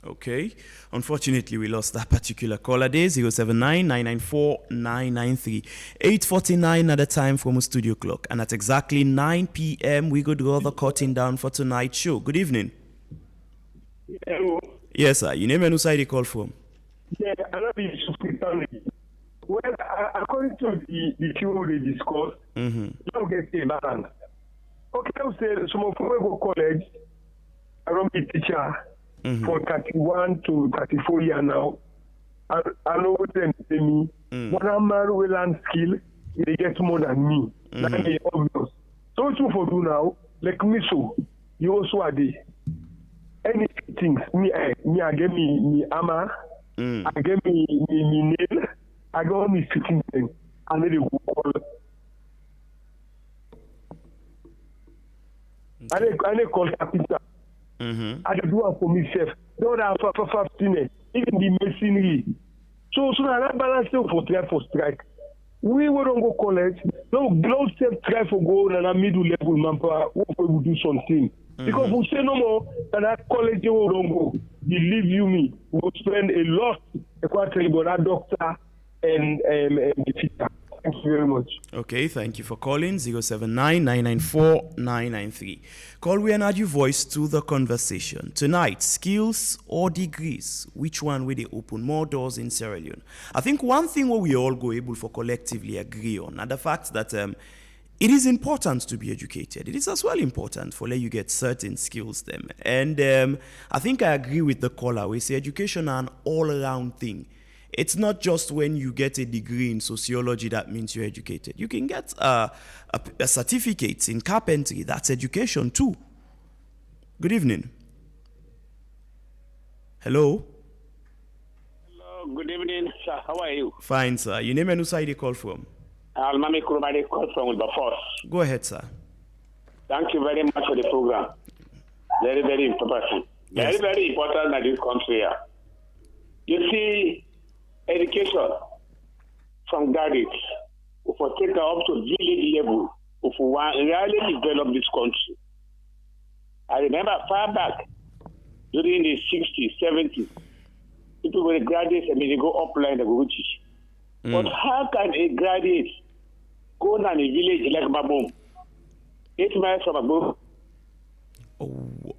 Okay. Unfortunately, we lost that particular caller day, 079-994-993. 8:49 at the time from a studio clock. And at exactly 9 p.m., we go draw the curtain down for tonight's show. Good evening. Hello. Yes, sir. Your name and who side you call from? Yeah, I love you. Well, according to the theory they discussed, you don't get a balance. Okay, I would say some of them go college, I don't be teacher. For 31 to 34 years now, I know what they tell me. When I'm married with land skill, they get more than me. That's obvious. So what you for do now, like me so, you also are there. Any things, me I get me armor, I get me nail, I got me fitting thing, and then they will call. I call carpenter. I do it for myself. Don't have for 15, even the machinery. So I balance for strike. We don't go college. Don't try for go and a middle level manpower. We will do something. Because we say no more than that college we don't go. Believe you me, we will spend a lot about that doctor and the teacher. Thank you very much. Okay, thank you for calling 079-994-993. Call we and add your voice to the conversation. Tonight, skills or degrees, which one will they open more doors in Sierra Leone? I think one thing what we all go able for collectively agree on, and the fact that it is important to be educated. It is as well important for let you get certain skills them. And I think I agree with the caller. We say education are an all-around thing. It's not just when you get a degree in sociology that means you're educated. You can get a certificate in carpentry. That's education too. Good evening. Hello. Hello. Good evening, sir. How are you? Fine, sir. Your name and who side you call from? Almami Kurumade call from Wilberforce. Go ahead, sir. Thank you very much for the program. Very, very important. Very, very important in this country. You see, education from graduates, if we take up to village level, if we want to really develop this country. I remember far back, during the 60s, 70s, people were graduates and they go upline, they go teach. But how can a graduate go down a village like Babom, 8 miles from above?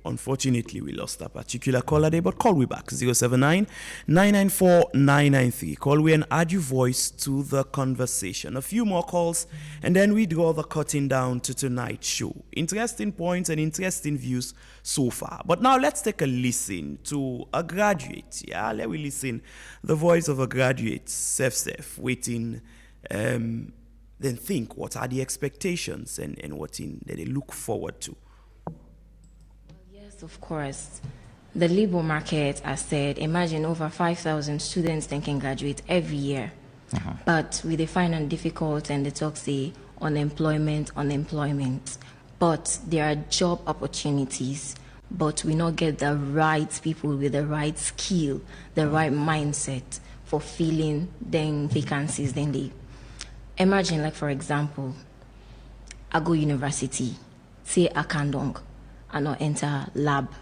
unfortunately, we lost that particular caller there, but call we back 079-994-993. Call we and add your voice to the conversation. A few more calls, and then we draw the curtain down to tonight's show. Interesting points and interesting views so far. But now let's take a listen to a graduate. Yeah, let we listen the voice of a graduate, Sef, waiting. Then think what are the expectations and what that they look forward to. Yes, of course. The labor market, as said, imagine over 5,000 students that can graduate every year. But we define it difficult and they talk say unemployment. But there are job opportunities, but we not get the right people with the right skill, the right mindset for filling then vacancies then they. Imagine, like, for example, I go university, say Akandong, and I enter lab,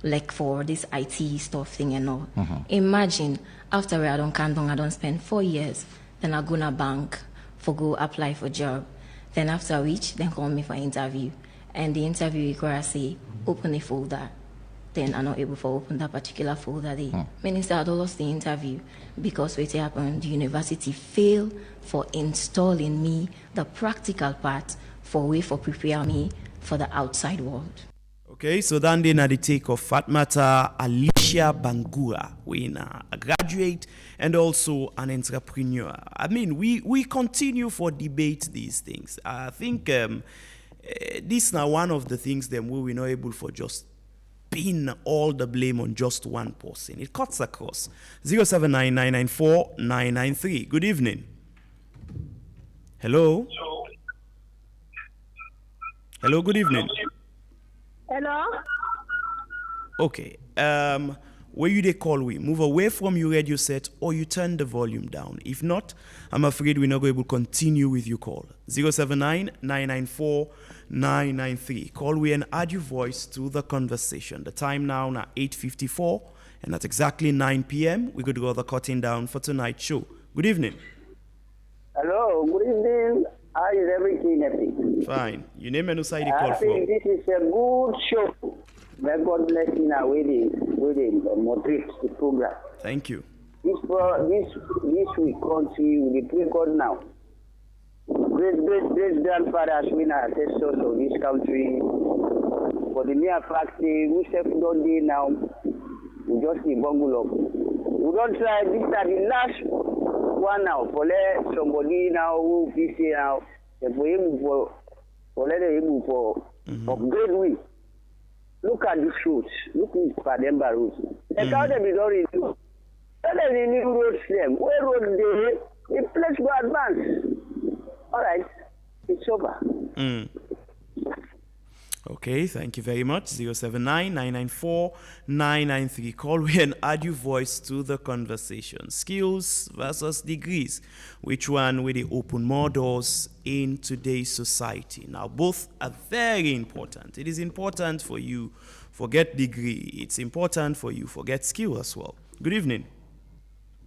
like for this IT stuff thing and all. Imagine, after I don't Kandong, I don't spend 4 years, then I go to bank for go apply for job. Then after which, then call me for interview. And the interview requires say, open a folder. Then I'm not able to open that particular folder. The minister had lost the interview because what happened, the university failed for installing me the practical part for prepare me for the outside world. Okay, so then they na the take of Fatmata Alicia Bangura, we a graduate and also an entrepreneur. I mean, we continue for debate these things. I think this now one of the things that we're not able for just pin all the blame on just one person. It cuts across. 079-994-993. Good evening. Hello. Hello, good evening. Hello. Okay. Where you they call we? Move away from your radio set or you turn the volume down. If not, I'm afraid we're not going to continue with your call. 079-994-993. Call we and add your voice to the conversation. The time now 8:54, and at exactly 9 p.m. we're going to go the curtain down for tonight's show. Good evening. Hello, good evening. How is everything, Epic? Fine. Your name and who side you call I think from? this is a good show. May God bless you now with the moderate the program. Thank you. This week country will be pray God now. Great grandfathers win our ancestors of this country. For the mere fact we self don't do now, we just need bungle up. We don't try this are the last one now for let somebody now who this year now for him for let him for great win. Look at these roads. Look at these Pademba roads. The country is already new. Tell them the new roads them. Where roads they place go advance. All right, it's over. Okay, thank you very much. 079-994-993. Call we and add your voice to the conversation. Skills versus degrees. Which one will they open more doors in today's society? Now, both are very important. It is important for you forget degree. It's important for you forget skill as well. Good evening.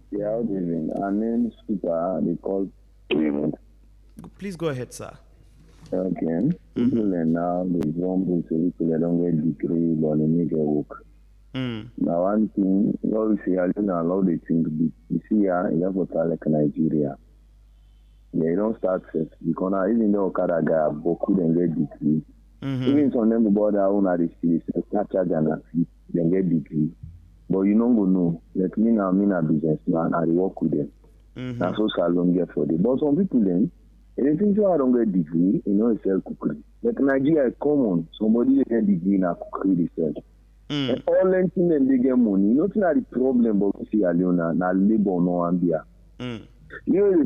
Yeah, good evening. My name is Peter. They call Raymond. Please go ahead, sir. Okay. People are now the example so people don't get degree but they make it work. Now one thing, obviously I don't allow the thing to be. You see, you have to like Nigeria. They don't start first because now even though Okada guy Boku then get degree. Even some them about their own at the streets, start charge and then get degree. But you don't go know. Like me now, I'm a businessman, I work with them. That's so salon get for them. But some people then and they think so I don't get degree, it's sell cookery. Like Nigeria is common. Somebody get degree in a cookery they sell. And all them things them they get money. Nothing like the problem but we see Aliona, na labor no ambia. This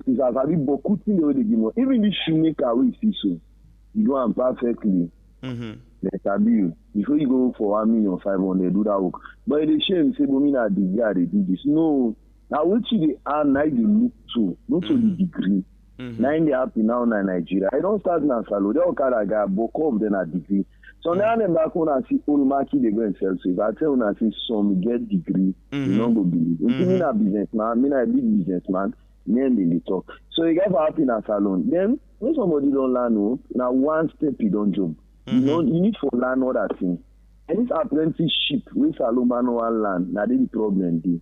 is a very beaucoup thing they give money. Even the shoemaker we see so. You do them perfectly. They sabi you. Before you go for 1,500,000 do that work. But the shame say me na degree they do this. No. Now which they are now they look to, not to the degree. Now they happy now in Nigeria. I don't start now salo. They all kind of guy book off then a degree. So now them back when I see all market they go and sell. So if I tell when I see some get degree, you don't go believe. If me a businessman, me a big businessman, then they talk. So you get happy in a salon. Then when somebody don't learn, now one step you don't jump. You need to learn other things. And this apprenticeship, we Saloma no one land, now the problem dey.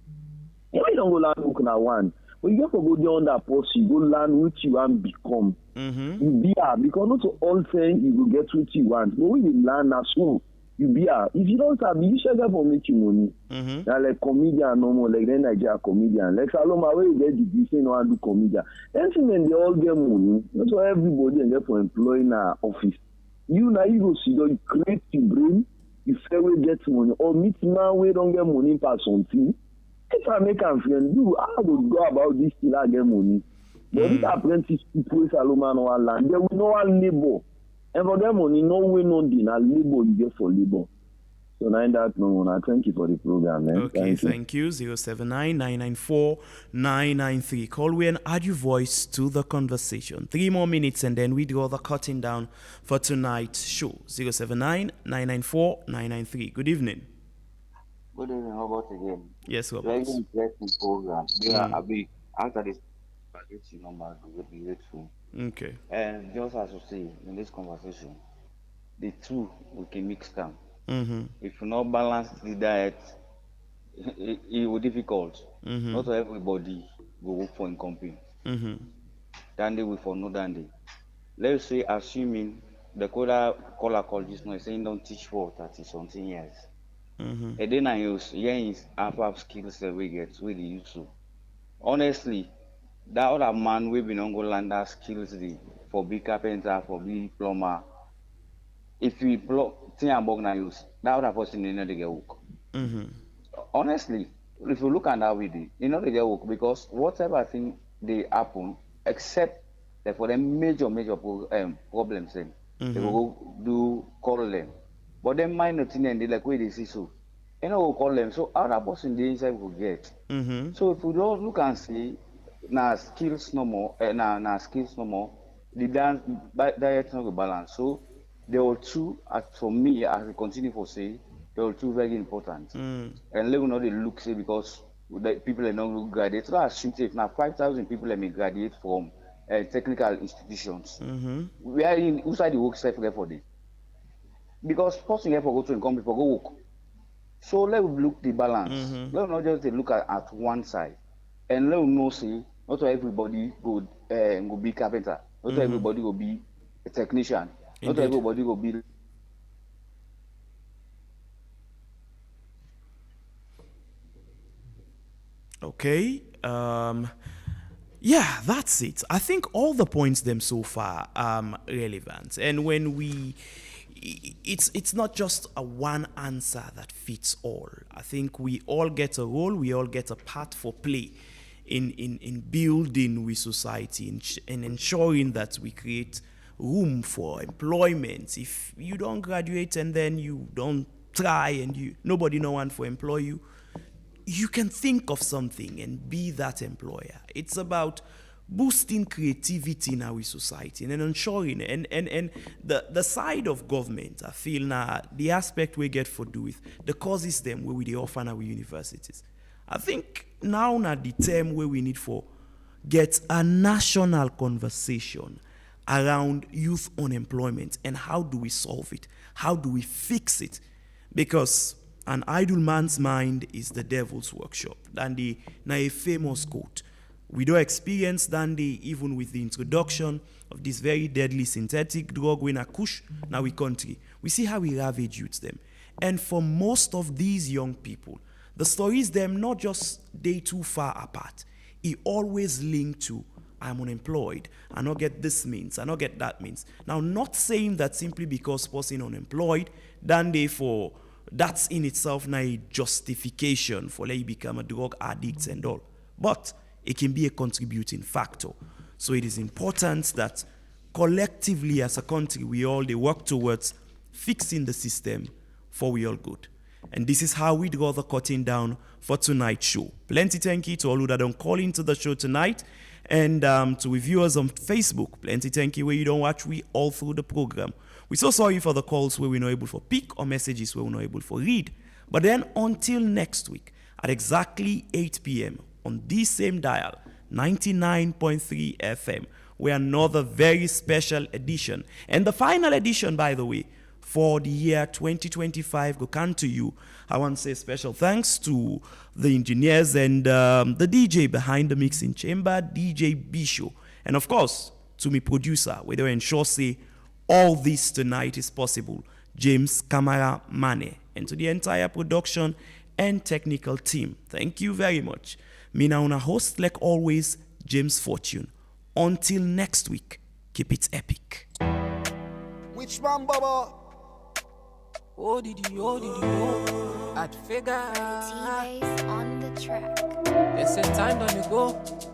You don't go learn book na one. When you have to go there on that post, you go learn what you want become. You be because not all saying you will get what you want. But when you learn at school, you be if you don't have, you should have for making money. Now like comedian no more, like then Nigeria comedian. Like Saloma, where you get degree, say no one do comedian. Then they all get money. That's why everybody and therefore employing our office. You now you go see you create your brain, you fair way get money, or meet man we don't get money per something. If I make a friend, I would go about this till I get money. But these apprentice people in Saloma no one land, they will know one labor. And for them money, no way no dinner, labor you get for labor. So now that no one, I thank you for the program, man. Okay, thank you. 079-994-993. Call we and add your voice to the conversation. 3 more minutes and then we draw the curtain down for tonight's show. 079-994-993. Good evening. Good evening, Robert again. Yes, Robert. Very interesting program. Yeah, I'll be after this number to be grateful. Okay. And just as you say in this conversation, the two we can mix them. If you not balance the diet, it will be difficult. Not everybody will work for a company. Dandy will for no dandy. Let's say assuming the color colleges now saying don't teach for 30 something years. And then I use half skills that we get really useful. Honestly, that other man we been on go land that skills for be carpenter, for be plumber. If we thing about na use, that other person they know they get work. Honestly, if you look at that way, you know they get work because whatever thing they happen, except that for them major problems, then they will go do call them. But them minor thing and they like where they see so. You know we call them. So other person they inside will get. So if we don't look and see na skills no more, the diet no go balance. So there were two, for me, as we continue for say, there were two very important. And let me know the look say because the people are not graduate. So I assume if now 5,000 people let me graduate from technical institutions. We are in inside the work site for them. Because person here for go to the company for go work. So let me look the balance. Let me not just look at one side. And let me know say not everybody go be carpenter. Not everybody will be a technician. Not everybody will be. Okay. Yeah, that's it. I think all the points them so far are relevant. And when it's not just a one answer that fits all. I think we all get a role, we all get a part for play in building with society, in ensuring that we create room for employment. If you don't graduate and then you don't try and nobody no one for employ you, you can think of something and be that employer. It's about boosting creativity in our society and ensuring and the side of government, I feel now the aspect we get for do with the causes them where we offer our universities. I think now the term where we need for get a national conversation around youth unemployment and how do we solve it? How do we fix it? Because an idle man's mind is the devil's workshop. Dandy, na a famous quote. We don't experience Dandy even with the introduction of this very deadly synthetic drug in a kush now we country. We see how we ravage youths them. And for most of these young people, the stories them not just they too far apart. It always linked to I'm unemployed. I not get this means. I not get that means. Now, not saying that simply because person unemployed, then therefore that's in itself not a justification for let you become a drug addict and all. But it can be a contributing factor. So it is important that collectively as a country, we all they work towards fixing the system for we all good. And this is how we draw the curtain down for tonight's show. Plenty thank you to all who that don't call into the show tonight. And to viewers on Facebook, plenty thank you where you don't watch we all through the program. We're so sorry for the calls where we're not able for pick or messages where we're not able for read. But then until next week at exactly 8 p.m. on this same dial, 99.3 FM, where another very special edition, and the final edition, by the way, for the year 2025 go come to you. I want to say special thanks to the engineers and the DJ behind the mixing chamber, DJ Bisho. And of course, to me producer, where they ensure say all this tonight is possible, James Kamara Mane. And to the entire production and technical team, thank you very much. Me now a host like always, James Fortune. Until next week, keep it epic. Which man, Baba? Oh, did you, at figure. T-Base on the track. They say time don't you go.